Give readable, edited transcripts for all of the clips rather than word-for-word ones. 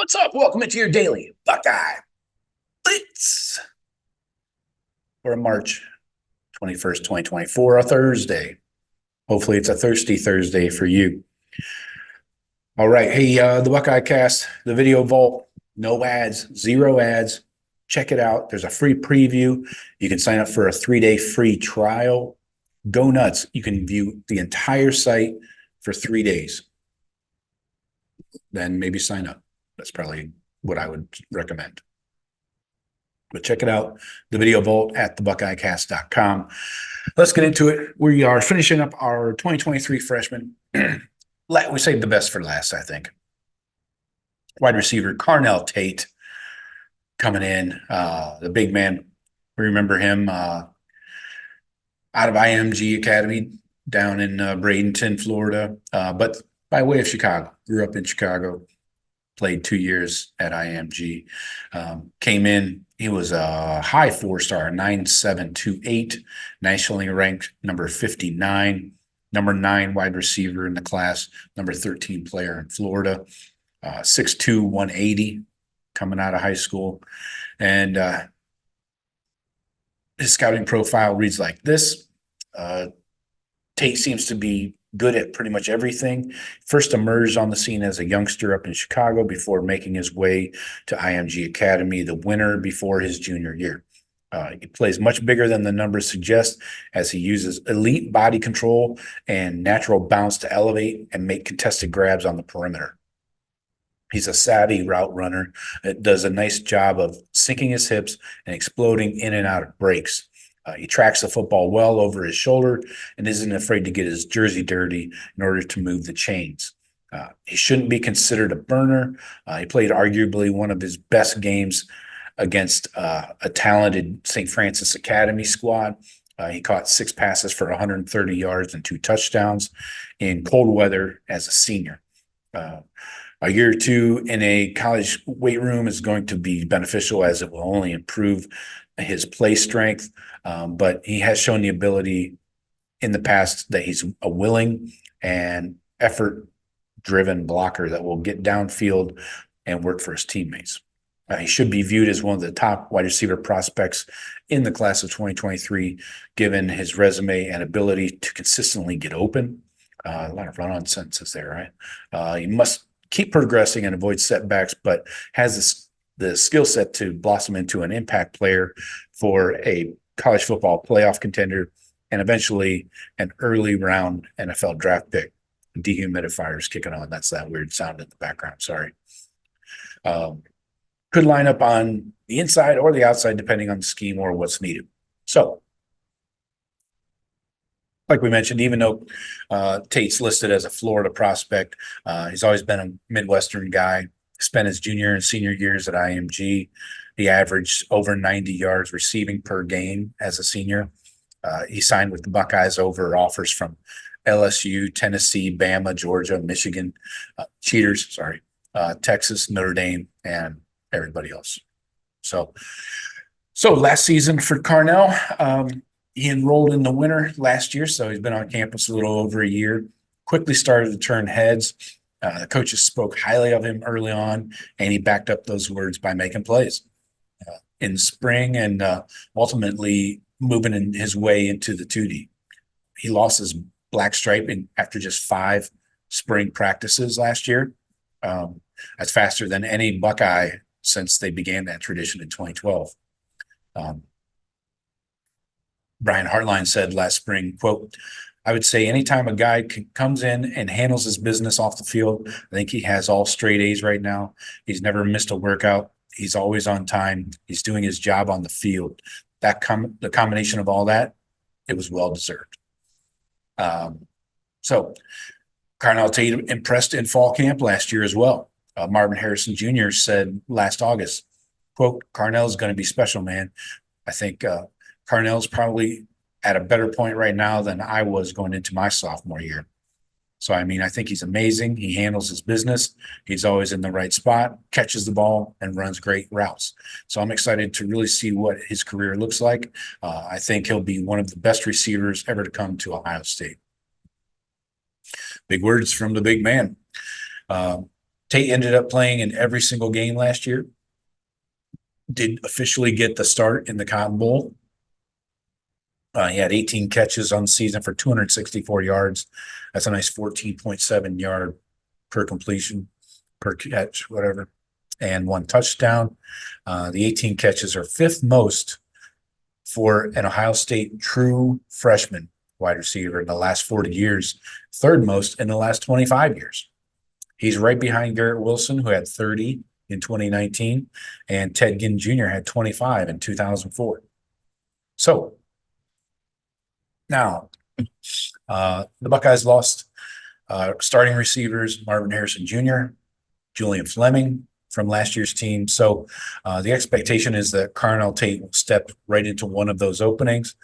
What's up? Welcome into your Daily Buckeye Blitz for March 21st, 2024, a Thursday. Hopefully it's a thirsty Thursday for you. All right. Hey, the Buckeye Cast, the video vault, no ads, zero ads. Check it out. There's a free preview. You can sign up for a 3-day free trial. Go nuts. You can view the entire site for 3 days. Then maybe sign up. That's probably what I would recommend. But check it out, the video vault at thebuckeyecast.com. Let's get into it. We are finishing up our 2023 freshmen. We saved the best for last, I think. Wide receiver Carnell Tate coming in, the big man. We remember him out of IMG Academy down in Bradenton, Florida, but by way of Chicago. Grew up in Chicago. Played 2 years at IMG. Came in, he was a high 4-star, 9.728, nationally ranked number 59, number 9 wide receiver in the class, number 13 player in Florida, 6'2", 180 coming out of high school. And his scouting profile reads like this. Tate seems to be good at pretty much everything. First emerged on the scene as a youngster up in Chicago before making his way to IMG Academy, the winter before his junior year. He plays much bigger than the numbers suggest as he uses elite body control and natural bounce to elevate and make contested grabs on the perimeter. He's a savvy route runner that does a nice job of sinking his hips and exploding in and out of breaks. He tracks the football well over his shoulder and isn't afraid to get his jersey dirty in order to move the chains. He shouldn't be considered a burner. He played arguably one of his best games against a talented St. Francis Academy squad. He caught 6 passes for 130 yards and 2 touchdowns in cold weather as a senior. A year or two in a college weight room is going to be beneficial as it will only improve his play strength. But he has shown the ability in the past that he's a willing and effort-driven blocker that will get downfield and work for his teammates. He should be viewed as one of the top wide receiver prospects in the class of 2023, given his resume and ability to consistently get open. A lot of run-on sentences there, right? He must keep progressing and avoid setbacks, but has the skill set to blossom into an impact player for a college football playoff contender and eventually an early round NFL draft pick. Dehumidifier's kicking on. That's that weird sound in the background. Sorry. Could line up on the inside or the outside, depending on the scheme or what's needed. So, like we mentioned, even though Tate's listed as a Florida prospect, he's always been a Midwestern guy. Spent his junior and senior years at IMG. He averaged over 90 yards receiving per game as a senior. He signed with the Buckeyes over offers from LSU, Tennessee, Bama, Georgia, Michigan, Texas, Notre Dame, and everybody else. So last season for Carnell, he enrolled in the winter last year, so he's been on campus a little over a year. Quickly started to turn heads. The coaches spoke highly of him early on, and he backed up those words by making plays in spring and ultimately moving in his way into the 2D. He lost his black stripe after just 5 spring practices last year. That's faster than any Buckeye since they began that tradition in 2012. Brian Hartline said last spring, quote, "I would say anytime a guy comes in and handles his business off the field, I think he has all straight A's right now. He's never missed a workout. He's always on time. He's doing his job on the field. The combination of all that, it was well-deserved." So Carnell Tate impressed in fall camp last year as well. Marvin Harrison Jr. said last August, quote, "Carnell's going to be special, man. I think Carnell's probably at a better point right now than I was going into my sophomore year. So, I mean, I think he's amazing. He handles his business. He's always in the right spot, catches the ball, and runs great routes. So I'm excited to really see what his career looks like. I think he'll be one of the best receivers ever to come to Ohio State." Big words from the big man. Tate ended up playing in every single game last year. Did officially get the start in the Cotton Bowl. He had 18 catches on the season for 264 yards. That's a nice 14.7 yard per completion, per catch, whatever, and 1 touchdown. The 18 catches are 5th most for an Ohio State true freshman wide receiver in the last 40 years, 3rd most in the last 25 years. He's right behind Garrett Wilson, who had 30 in 2019, and Ted Ginn Jr. had 25 in 2004. So now the Buckeyes lost starting receivers Marvin Harrison Jr., Julian Fleming from last year's team. So the expectation is that Carnell Tate will step right into one of those openings.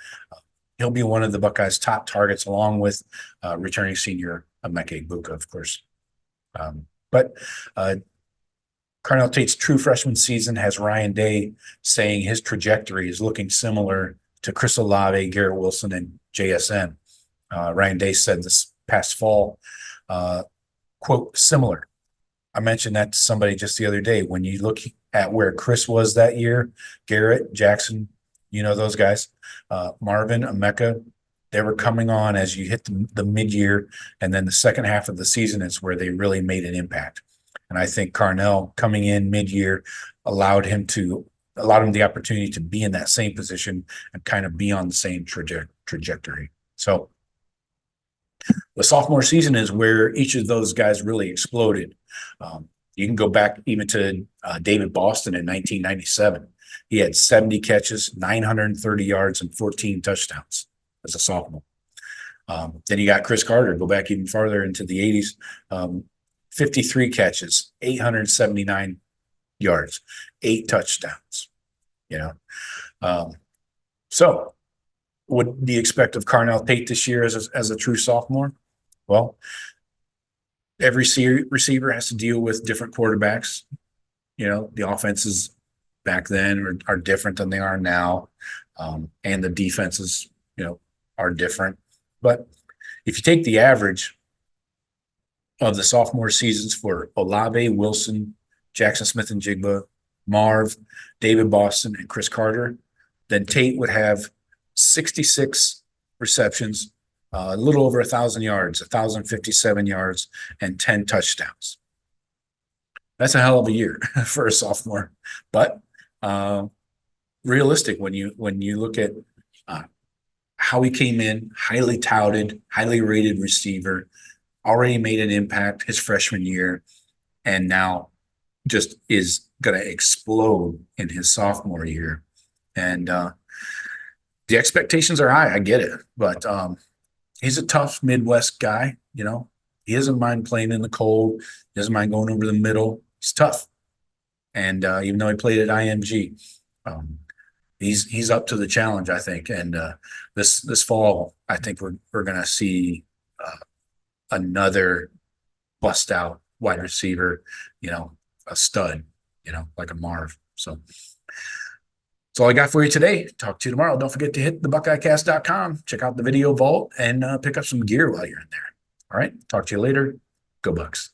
He'll be one of the Buckeyes' top targets, along with returning senior Emeka Egbuka, of course. But Carnell Tate's true freshman season has Ryan Day saying his trajectory is looking similar to Chris Olave, Garrett Wilson, and JSN. Ryan Day said this past fall, quote, similar. I mentioned that to somebody just the other day. When you look at where Chris was that year, Garrett, Jackson, you know those guys, Marvin, Emeka, they were coming on as you hit the mid-year, and then the second half of the season is where they really made an impact. And I think Carnell coming in mid-year allowed him the opportunity to be in that same position and kind of be on the same trajectory. So the sophomore season is where each of those guys really exploded. You can go back even to David Boston in 1997. He had 70 catches, 930 yards, and 14 touchdowns as a sophomore. Then you got Chris Carter, go back even farther into the 80s, 53 catches, 879 yards, 8 touchdowns. So what do you expect of Carnell Tate this year as a true sophomore? Well, every receiver has to deal with different quarterbacks. The offenses back then are different than they are now, and the defenses, are different. But if you take the average of the sophomore seasons for Olave, Wilson, Jackson Smith-Njigba, Marv, David Boston, and Chris Carter, then Tate would have 66 receptions, a little over 1,000 yards, 1,057 yards, and 10 touchdowns. That's a hell of a year for a sophomore. But realistic when you look at how he came in, highly touted, highly rated receiver, already made an impact his freshman year, and now just is going to explode in his sophomore year. And the expectations are high. I get it. But he's a tough Midwest guy. He doesn't mind playing in the cold. He doesn't mind going over the middle. He's tough. And even though he played at IMG, he's up to the challenge, I think. And this fall, I think we're going to see another bust out wide receiver, a stud, like a Marv. So that's all I got for you today. Talk to you tomorrow. Don't forget to hit thebuckeyecast.com. Check out the video vault and pick up some gear while you're in there. All right. Talk to you later. Go Bucks.